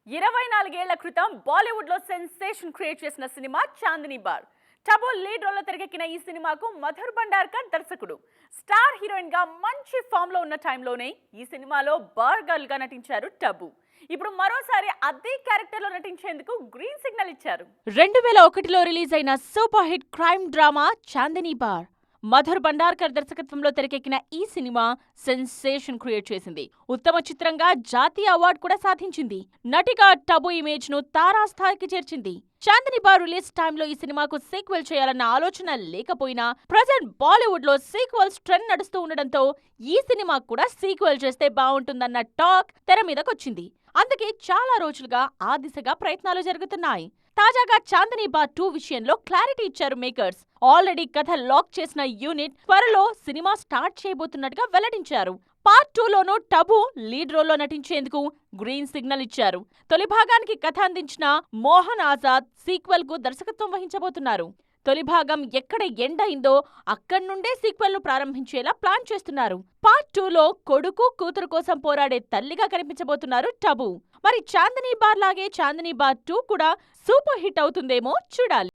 24 ఏళ్ల క్రితం బాలీవుడ్ లో సెన్సేషన్ క్రియేట్ చేసిన cinema Chandni Bar. Tabu lead role లో తెరకెక్కిన ఈ సినిమాకు మధుర్ భండార్కర్ దర్శకుడు. స్టార్ హీరోయిన్ గా మంచి ఫామ్ లో ఉన్న టైంలోనే ఈ సినిమాలో బార్ గర్ల్ గా నటించారు టబు. ఇప్పుడు మరోసారి అదే క్యారెక్టర్ లో నటించేందుకు గ్రీన్ సిగ్నల్ ఇచ్చారు. 2001లో రిలీజ్ అయిన super hit crime drama Chandni bar. Madhur Bhandarkar దర్శకత్వంలో తెరకెక్కిన ఈ సినిమా సెన్సేషన్ క్రియేట్ చేసింది. ఉత్తమ చిత్రంగా జాతీయ అవార్డు కూడా సాధించింది. నటిగా టబు ఇమేజ్ ను తారాస్థాయికి చేర్చింది. చాందినీ బార్ రిలీజ్ టైంలో ఈ సినిమాకు సీక్వెల్ చేయాలన్న ఆలోచన లేకపోయినా ప్రజెంట్ బాలీవుడ్ లో సీక్వెల్స్ ట్రెండ్ నడుస్తూ ఉండడంతో ఈ సినిమాకు కూడా సీక్వెల్ చేస్తే బాగుంటుందన్న టాక్ తెర మీదకొచ్చింది. అందుకే చాలా రోజులుగా ఆ దిశగా ప్రయత్నాలు జరుగుతున్నాయి. తాజాగా చాందినీ బార్ 2 విషయంలో క్లారిటీ ఇచ్చారు మేకర్స్. ఆల్రెడీ కథ లాక్ చేసిన యూనిట్ త్వరలో సినిమా స్టార్ట్ చేయబోతున్నట్టుగా వెల్లడించారు. పార్ట్ 2లోనూ టబు లీడ్ రోల్లో నటించేందుకు గ్రీన్ సిగ్నల్ ఇచ్చారు. తొలి భాగానికి కథ అందించిన మోహన్ ఆజాద్ సీక్వెల్ కు దర్శకత్వం వహించబోతున్నారు. తొలి భాగం ఎక్కడ ఎండ్ అయిందో అక్కడ్నుండే సీక్వెల్ ను ప్రారంభించేలా ప్లాన్ చేస్తున్నారు. పార్ట్ 2లో కొడుకు కూతురు కోసం పోరాడే తల్లిగా కనిపించబోతున్నారు టబు. మరి చాందినీ బార్ లాగే చాందినీ బార్ 2 కూడా సూపర్ హిట్ అవుతుందేమో చూడాలి.